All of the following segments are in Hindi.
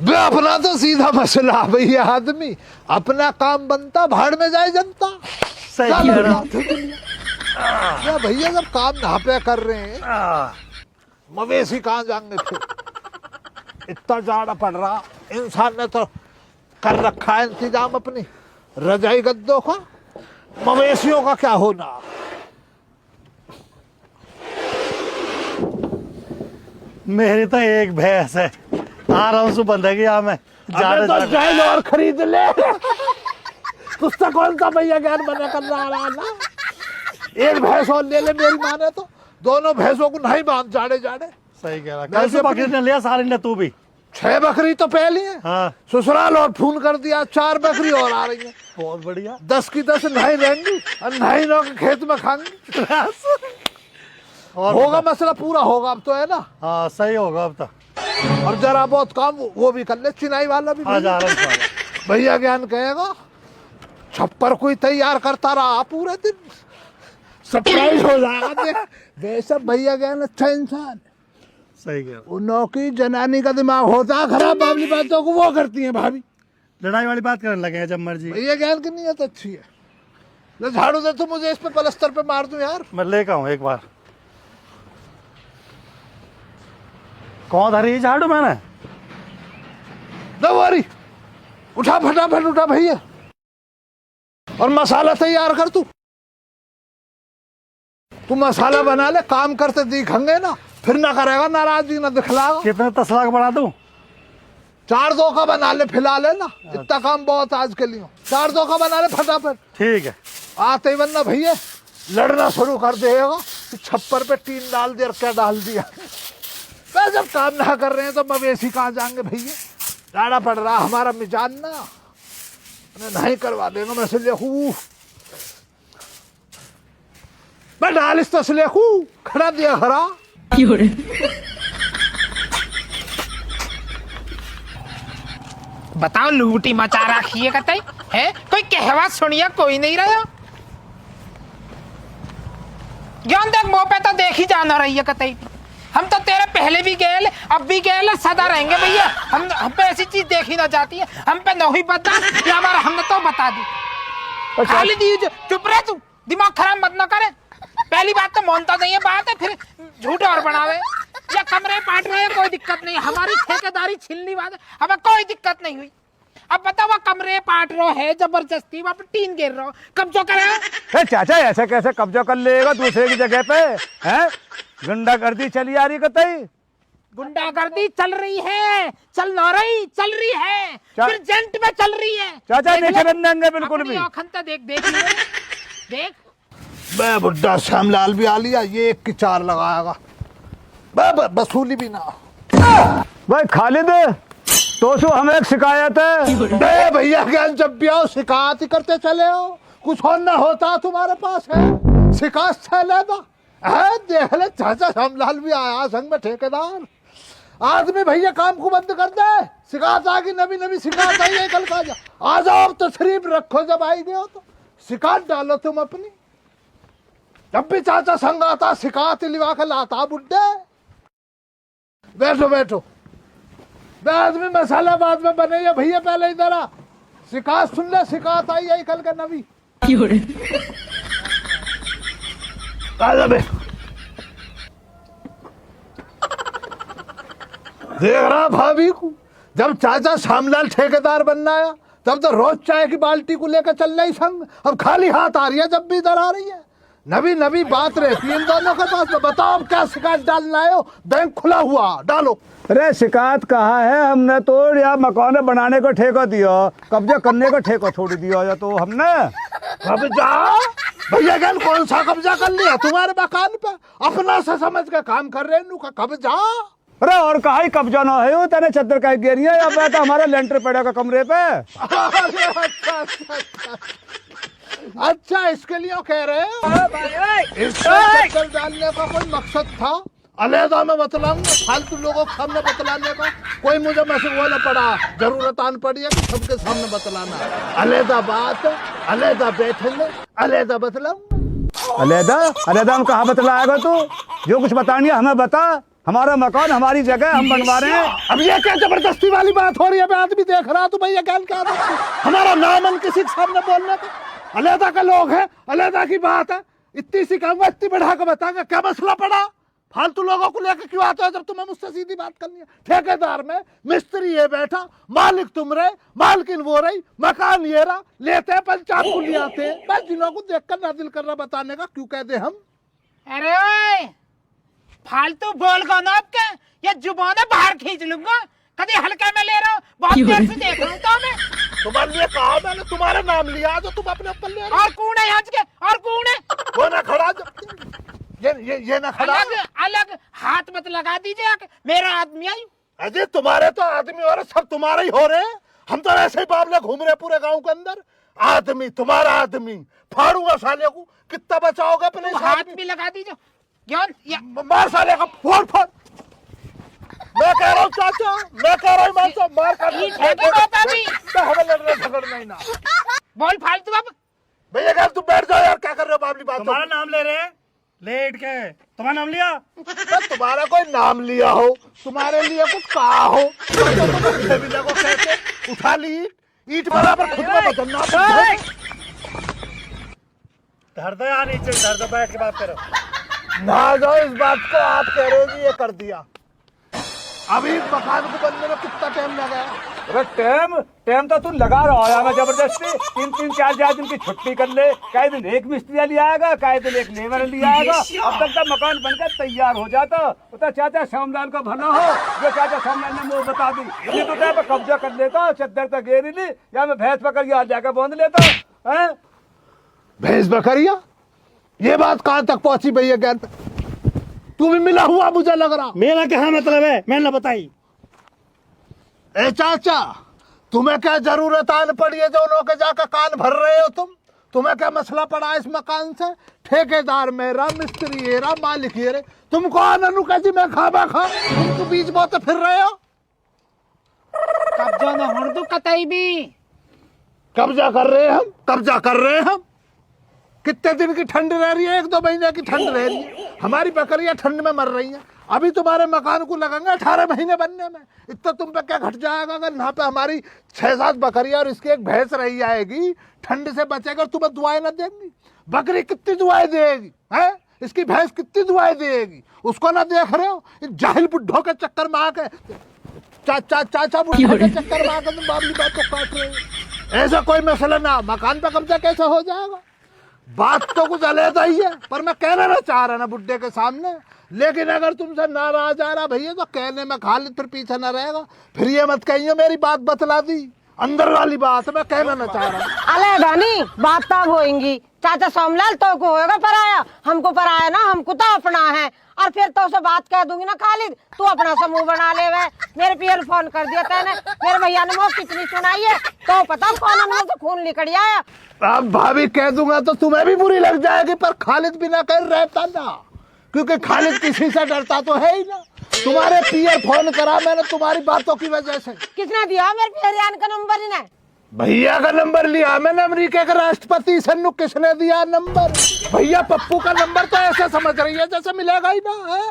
बे अपना तो सीधा मसला भैया, आदमी अपना काम बनता, भाड़ में जाए जनता। सही कह रहा हूं। या भैया जब काम यहाँ पे कर रहे हैं, मवेशी कहाँ जाएंगे फिर? इतना जाड़ा पड़ रहा, इंसान ने तो कर रखा है इंतजाम अपनी रजाई गद्दों का, मवेशियों का क्या होना। मेरी तो एक भैंस है, आराम से बंधेगी यहाँ में। अबे तो जाइल और खरीद ले। तुझसे कौन सा भैया ज्ञान बना कर रहा ना। एक भैंस और ले ले मेरी माँ ने तो, दोनों भैंसों को नहीं बांध जाड़े जाड़े। सही कह रहा। कैसे बकरी ने लिया सारी ने तू भी? 6 बकरी तो पहली है। हाँ। ससुराल और फोन कर दिया, 4 बकरी और आ रही है। बहुत बढ़िया। 10 की 10 नहीं रहेंगी और नहीं लोग खेत में खाएंगे। और होगा मसला पूरा होगा अब तो, है ना। हाँ सही होगा अब तो। और जरा बहुत काम वो भी कर ले, चिनाई वाला भी। आ जा रहा हूँ। भैया ज्ञान कहेगा छप्पर कोई तैयार करता रहा पूरे दिन, सरप्राइज हो जाएगा। वैसे भैया ज्ञान अच्छा इंसान। सही कह रहा। उनों की जनानी का दिमाग होता है खराब, बाबली बातों को वो करती है भाभी। लड़ाई वाली बात करने लगे हैं जब मर्जी। भैया ज्ञान की नीयत अच्छी है। ले झाड़ू दे तो मुझे इस पे पलस्तर पे मार दूं यार। मैं लेकर आऊँ एक बार। कौन धरी झाड़ू मैंने? दवारी उठा, फटाफट उठा भैया, और मसाला तैयार कर। तू मसाला बना ले, काम करते दिखेंगे ना, फिर ना करेगा नाराजगी ना दिखलाएगा। कितने तसला का बना दूं? 4-2 का बना ले फिलहाल, है ना। इतना काम बहुत आज के लिए। 4-2 का बना ले फटाफट। ठीक है। आते ही वरना भैया लड़ना शुरू कर देगा। छप्पर पे टीन डाल दिया और क्या डाल दिया। वैसे जब काम ना कर रहे हैं तो मवेशी कहाँ जाएंगे भैया? जाड़ा पड़ रहा हमारा मिजान ना, नहीं करवा देगा मैं इसलिए मैं डाल इस तसले खड़ा दिया खड़ा। बताओ लूटी मचा रखी है कतई है, कोई कहवा सुनिया कोई नहीं रहा। ज्ञान देख मुँह पे तो देख ही जाना रही है कतई। हम तो तेरे पहले भी गए, अब भी गए, सदा रहेंगे भैया। हम पे ऐसी चीज देखी ना जाती है। हम पे नहीं बता या हमारा हमने तो बता दी। खाली दी चुप रहे तू, दिमाग खराब मत ना करे। पहली बात तो मानता नहीं है, बात है फिर झूठ और बनावे या कमरे पाट रहे हैं, कोई दिक्कत नहीं। हमारी ठेकेदारी छिलनी बात है, हमें कोई दिक्कत नहीं हुई। अब बताओ वह कमरे पाट रहा है जबरदस्ती, वहाँ पे टीन गिर रहा हो, कब्जा करे। चाचा ऐसे कैसे कब्जा कर लेगा दूसरे की जगह पे? हैं गुंडागर्दी चली आ रही कतई? गुंडागर्दी चल रही है, चल ना रही, चल रही है, फिर जेंट में चल रही है। चाचा नहीं चलन देंगे बिल्कुल भी। तो देख देख मैं बुड्ढा श्यामलाल भी आ लिया, ये 1 की 4 लगाएगा। वसूली भी ना। भाई खालिद तो सो हमें एक शिकायत है। भैया ज्ञान जब भी आओ शिकायत ही करते चले आओ, कुछ और ना होता तुम्हारे पास है शिकायत चले ना। देख ले चाचा श्यामलाल भी आया संग में ठेकेदार। आदमी भैया काम को बंद कर दे, शिकायत आ गई, नवी नवी शिकायत आई है कल का। आ जाओ तशरीफ रखो, जब आई गए हो तो शिकायत डालो तुम अपनी। जब भी चाचा संग आता शिकायत लिवा कर लाता बुड्ढे। बैठो बैठो, बाद में मसाला बाद में बनेगा भैया, पहले इधर आ। शिकायत सुन ले, शिकायत आई है कल का नवी। देख रहा भाभी को, जब चाचा श्यामलाल ठेकेदार बनना आया तब तो रोज चाय की बाल्टी को लेकर चल रही संग, अब खाली हाथ आ रही है जब भी इधर आ रही है। नवी नवी बात रहती है इन दोनों के पास। बताओ अब क्या शिकायत डालना है? बैंक खुला हुआ, डालो। अरे शिकायत कहाँ है? हमने तो या मकान बनाने को ठेका दिया, कब्जा करने को ठेका छोड़ दिया या तो हमने। कब्जा भैया ज्ञान कौन सा कब्जा कर लिया तुम्हारे मकान पे? अपना से समझ के काम कर रहे हैं कब्जा। अरे और कहा कब्जा ना है, तेने चद्दर का गिरिया या बैठा हमारा लेंटर पड़ेगा कमरे पे। अच्छा इसके लिए कह रहे हैं? इसको डालने का कोई मकसद था? अलहदा में बतलाऊंगा, फालतू लोगों के सामने बतलाने का कोई मुझे मैसेज वो ना पड़ा, जरूरत आन पड़ी है कि सबके सामने बतलाना। अलहदा बात, अलहदा बैठेंगे, अलहदा बतलाऊंगा। अलहदा अलहदा हम कहाँ बतलाएगा तू? जो कुछ बतानी है हमें बता, हमारा मकान हमारी जगह, हम बनवा रहे हैं। अब ये क्या जबरदस्ती वाली बात हो रही है? मैं आदमी देख रहा तो भैया क्या क्या हमारा नाम हम किसी के सामने बोलने का? अलहदा का लोग है, अलहदा की बात है। इतनी सी कहूंगा, इतनी बढ़ा कर बताऊंगा, क्या मसला पड़ा? फालतू लोगों को लेकर क्यों आते हो जब तुम्हें मुझसे सीधी बात करनी है? ठेकेदार में मिस्त्री ये बैठा, मालिक तुम रहे, मालकिन वो रही, मकान ये रहा, लेते हैं पंचायत को ले आते हैं। बस जिलों को देखकर ना दिल कर रहा बताने का, क्यों कहते हम? अरे ओए, फालतू बोल गो ना आपके, ये जुबान बाहर खींच लूंगा। कभी हल्के में ले रहा हूँ, बहुत देर से देख रहा हूँ तो मैं। तुम्हारे लिए कहा मैंने, तुम्हारा नाम लिया जो तुम अपने ऊपर ले रहे हो। और कौन है आज के? और कौन है? वो ना खड़ा ये ना खड़ा। अलग अलग हाथ मत लगा दीजिए, मेरा आदमी आई। अजय तुम्हारे तो आदमी हो रहे, सब तुम्हारे ही हो रहे हैं। हम तो ऐसे ही बाबले घूम रहे पूरे गांव के अंदर। आदमी तुम्हारा आदमी, फाड़ूंगा साले को। कितना बचाओगे अपने? हाथ भी लगा दीजिए ज्ञान। मार साले का, फोड़ फोड़। मैं कह रहा हूँ चाचा, मैं कह रहा हूँ मार कर हमें लड़ना झगड़ना ही ना। बोल फालतू अब। भैया क्या तुम बैठ जाओ यार, क्या कर रहे हो बाबली बात? तुम्हारा नाम ले रहे हैं, लेट के तुम्हारा नाम लिया। तुम्हारा कोई नाम लिया हो, तुम्हारे लिए कुछ कहा हो, को कहते उठा ली ईट बराबर खुद में बदलना। धर दो यहाँ नीचे, धर दो, बैठ के बात करो। ना जाओ इस बात को, आप कह रहे हो कि ये कर दिया। अभी मकान को बनने में कितना टाइम लगा? अरे टाइम तो तू लगा रहा है मैं जबरदस्ती। 3-3 4-4 दिन की छुट्टी कर ले। कई दिन एक मिस्त्री ले आएगा, कई दिन एक लेबर ले आएगा। अब तक का मकान बनकर तैयार हो जाता। बता चाचा श्यामलाल का भला हो, जो चाचा श्यामलाल ने मुँह बता दी। ये तो टाइम पर कब्जा कर लेता, चद्दर तक घेरी ली, या मैं भैंस पकड़ के जाकर बांध लेता है। भैंस बकरिया, ये बात कहाँ तक पहुंची भैया? ज्ञान तू भी मिला हुआ मुझे लग रहा। मेरा क्या मतलब है, मैंने ना बताई। ए चाचा, तुम्हें क्या जरूरत आन पड़ी है जो लोग जाकर कान भर रहे हो तुम? तुम्हें क्या मसला पड़ा इस मकान से? ठेकेदार मेरा, मिस्त्री ये रहा, मालिक ये रे। तुम कौन अनुका जी मैं खाबा खा, तुमको बीच बोते फिर रहे हो। कब्जा न होने दो कतई भी। कब्जा कर रहे हैं हम, कब्जा कर रहे हैं हम। कितने दिन की ठंड रह रही है? 1-2 महीने की ठंड रह रही है। हमारी बकरियां ठंड में मर रही हैं। अभी तुम्हारे मकान को लगेंगे 18 महीने बनने में। इतना तुम पे क्या घट जाएगा? अगर यहाँ पे हमारी 6-7 बकरियां और इसकी एक भैंस रही जाएगी, ठंड से बचेगा, तुम्हें दुआएं न देंगी? बकरी कितनी दुआएं देगी है? इसकी भैंस कितनी दुआएं देगी? उसको ना देख रहे हो? जाहिल बुढ़ों के चक्कर में आके, चाचा बुढ़ों के चक्कर में आकर तुम बाबली बात को काट रहे हो। ऐसा कोई मसला ना, मकान पे कब्जा कैसे हो जाएगा? बात तो कुछ अलहदा ही है, पर मैं कहना ना चाह रहा ना बुड्ढे के सामने। लेकिन अगर तुमसे नाराज आ रहा भैया तो कहने में खालिद फिर पीछे न रहेगा। फिर ये मत कहिए मेरी बात बतला दी, अंदर वाली बात मैं कहना ना चाह रहा। अलहदा नहीं, बात तब होएंगी। चाचा सोमलाल तो को होएगा पराया, हमको पराया ना, हमको तो अपना है। और फिर तो उसे बात कह दूंगी ना, खालिद तू अपना समूह बना ले। वे मेरे पियर फोन कर दिया तेने, मेरे भैया ने मुझे कितनी सुनाई है तो पता कौन मुंह से खून निकल आया। अब भाभी कह दूंगा तो तुम्हें भी बुरी लग जाएगी, पर खालिद बिना कह रहता ना, क्योंकि खालिद किसी से डरता तो है ही ना। तुम्हारे पियर फोन करा मैंने तुम्हारी बातों की वजह से। किसने दिया मेरे पियर का नंबर? इन्हें भैया का नंबर लिया मैंने, अमेरिका के राष्ट्रपति से। किसने दिया नंबर? भैया पप्पू का नंबर तो ऐसे समझ रही है जैसे मिलेगा ही ना है।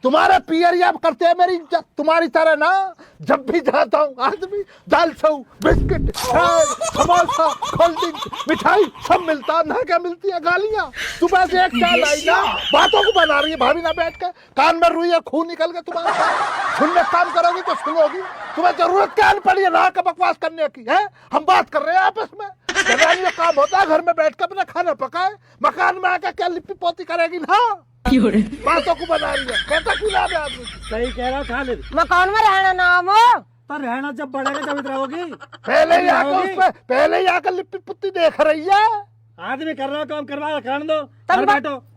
तुम्हारे पियर याद करते हैं मेरी इज्जत, तुम्हारी तरह ना। जब भी जाता हूँ आदमी दाल सऊ, बिस्किट, समोसा, कोल्ड ड्रिंक, मिठाई सब मिलता है। ना क्या मिलती है? गालियाँ। सुबह से एक चाय लाई ना, बातों को बना रही है भाभी ना बैठ के। कान में रुई है, खून निकल के तुम्हारे साथ। सुनने काम करोगी तो सुनोगी। तुम्हें जरूरत क्या पड़ी है ना का बकवास करने की है? हम बात कर रहे हैं आपस में। जनानी काम होता है घर में बैठ कर अपना खाना पकाए, मकान में आकर क्या लिपि पोती करेगी ना? बातों को बना रही है, कहता क्यों ना आदमी? सही कह रहा खालिद, मकान में रहना नाम हो तो रहना जब बढ़ेगा जब इधर होगी। पहले ही आकर लिपि पुत्ती देख रही है। आदमी कर रहा काम करवा कर दो।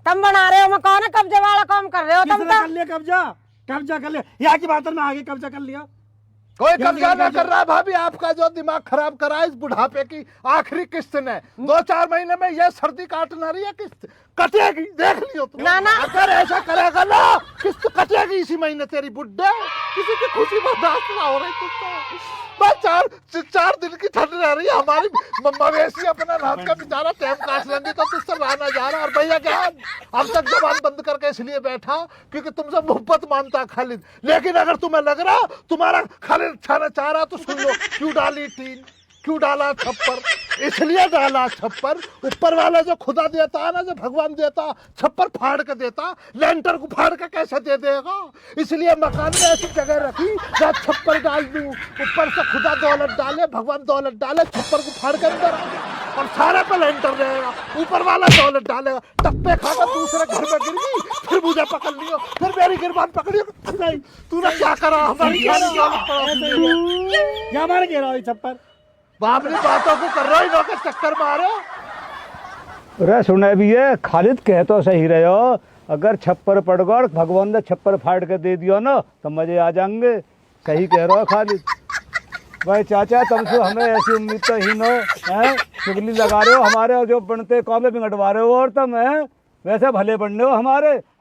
तुम बना रहे हो मकान, कब्जे वाला काम कर रहे हो तुम। कर लिया कब्जा कर लिया, यहाँ की बात में आगे कब्जा कर लिया। कोई कब्जा ना कर रहा भाभी, आपका जो दिमाग खराब करा इस बुढ़ापे की आखिरी किस्त ने। 2-4 महीने में यह सर्दी काटना रही है किस्त। कटेगी, देख लियो तुम। ना, ना। अगर ऐसा करेगा ना किस्त कटेगी इसी महीने तेरी बुड्ढे। किसी की खुशी बर्दाश्त ना हो रही तुमको। बस चार दिन की ठंड रह रही है, हमारी मवेशी अपना रात का बेचारा टाइम काट लेंगे तो तुझसे रहा ना जा रहा। और भैया क्या अब तक जबान बंद करके इसलिए बैठा क्योंकि तुमसे मोहब्बत मानता खालिद। लेकिन अगर तुम्हें लग रहा तुम्हारा खालिद छाना चाह रहा तो सुन लो, क्यों डाली टीन, क्यों डाला छप्पर, इसलिए डाला छप्पर। ऊपर वाला जो खुदा देता है ना, जो भगवान देता, छप्पर फाड़ के देता, लेंटर को फाड़ के कैसे दे देगा। इसलिए मकान में ऐसी जगह रखी जहाँ छप्पर डाल दूं, ऊपर से खुदा दौलत डाले, भगवान दौलत डाले, छप्पर को फाड़ के अंदर और सारे पे लेंटर रहेगा, ऊपर वाला दौलत डालेगा। टप्पे खाकर दूसरे घर में गिर गई, फिर मुझे पकड़ लियो, फिर मेरी गिरबान पकड़ी। नहीं तूने क्या करा, हमारी क्या मार गिरा हुई छप्पर? बाप रे बातों को कर रहे हो के चक्कर मारो। अरे सुने भी है, खालिद कह तो सही रहे हो, अगर छप्पर पड़ गया और भगवान ने छप्पर फाड़ के दे दिया ना तो मजे आ जाएंगे। सही कह रहे हो खालिद भाई। चाचा तुमसे हमें ऐसी उम्मीद तो ही न है, चुगली लगा रहे हो हमारे और जो बनते कौवे बिगड़वा रहे हो, और तुम है वैसे भले बनने हो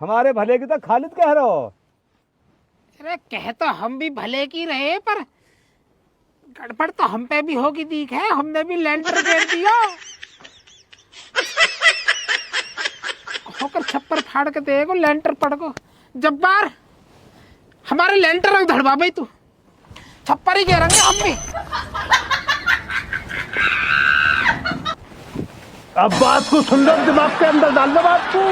हमारे भले की तो खालिद कह रहे हो। अरे कह तो हम भी भले की रहे, पर गड़बड़ तो हम पे भी होगी दीख है, हमने भी लेंटर गिर दिया। होकर छप्पर फाड़ के देखो, लेंटर पड़ गो। जब्बार हमारे लेंटर उधड़वा भाई, तू छप्पर ही गिरेंगे हम भी। अब बात को सुन लो, दिमाग के अंदर डाल दो बात को।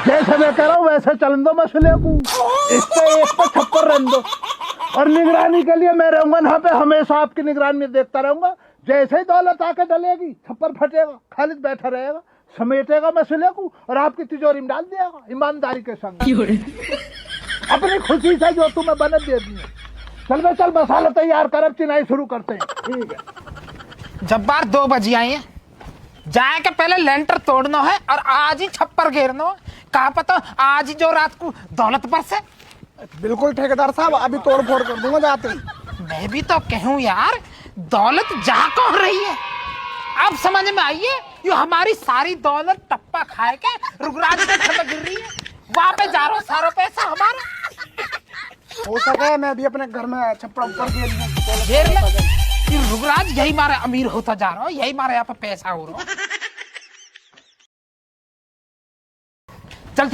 जैसे मैं कह रहा हूँ वैसे चलन दो मसले को, इस पे एक पे छप्पर रन दो। और निगरानी के लिए मैं रहूंगा यहाँ पे, हमेशा आपकी निगरानी में देखता रहूंगा। जैसे ही दौलत आके डलेगी छप्पर फटेगा, खालिद बैठा रहेगा, समेटेगा मसले को और आपकी तिजोरी में डाल देगा ईमानदारी के संग। अपनी खुशी से जो तुम्हें बनत दे दी। चल बे चल, मसाला तैयार कर, अब चिनाई शुरू करते हैं। ठीक है। जब्बार 2 बजे आए हैं, जाए के पहले लेंटर तोड़ना है और आज ही छप्पर घेरना है। कहा पता आज ही जो रात को दौलत बरसे। बिल्कुल ठेकेदार साहब, अभी तोड़ फोड़ कर दूंगा जाते ही। मैं भी तो कहूँ यार, दौलत जा कौन रही है। अब समझ में आई है, ये हमारी सारी दौलत टप्पा खाए के रुगराज के घर में गिर रही है। वहां पे जा रहा सारा पैसा हमारा। हो सके मैं भी अपने घर में छप्पर ऊपर घेर ले, ये रुगराज यही मारे अमीर होता जा रहा हो, यही मारे यहाँ पे पैसा हो रहा हो। चल